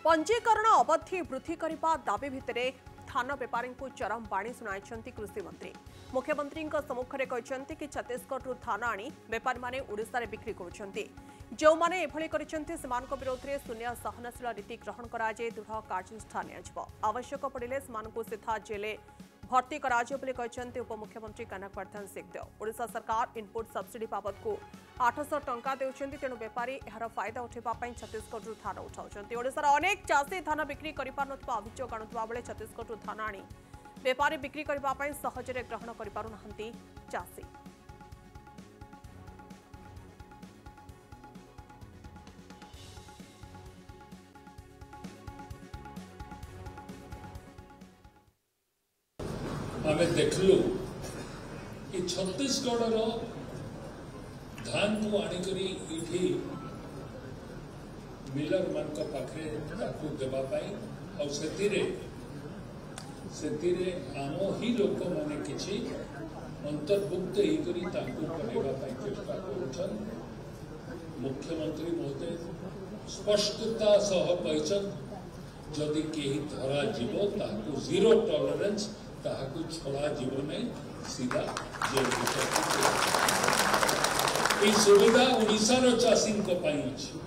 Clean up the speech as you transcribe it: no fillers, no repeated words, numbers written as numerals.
पंजीकरण अवधि वृद्धि करने दाबी भितर धान बेपारी को चरम बाणी शुणाई कृषि मंत्री। मुख्यमंत्री सम्मुखें कहते कि छत्तीसगढ़ धान आनी बेपारी माने ओडिशा रे बिक्री करुछंती। जो माने एभली करिसेंती सेमानक विरोध में शून्य सहनशील नीति ग्रहण कराए दृढ़ कार्यानुष्ठान नियाजिबो। आवश्यक पड़िले सेमानकु सीधा जेल भर्ती कराजियो बोली कहते उपमुख्यमंत्री कनकवर्धन सिंहदेव। ओडिशा सरकार इनपुट सब्सिडी बाबद को 800 टंका देउछंती, तेणु बेपारी एहार फायदा उठाइबा छत्तीसगढ़ धान उठाउछंती। ओडिशार अनेक चाषी धान बिक्री करिपारनथिबा अभियोग आनुथिबा बेले छत्तीसगढ़ धान आनी बेपारी बिक्री करबा सहजरे ग्रहण करिपारुनाहांती चाषी। आम देखलु कि छत्तीसगढ़ धान को आनिकरी इठी मिलर मान पाखे देवाई और सेतिरे आम ही लोक मैंने किसी अंतर्भुक्त होकर चेष्टा कर। मुख्यमंत्री महोदय स्पष्टता सह कहछन जदि केही धरा जीव ताकू जीरो टॉलरेंस ताकू छड़ा जीव नहीं सीधा जेल सुविधा ओडिशार चाषी अच्छी।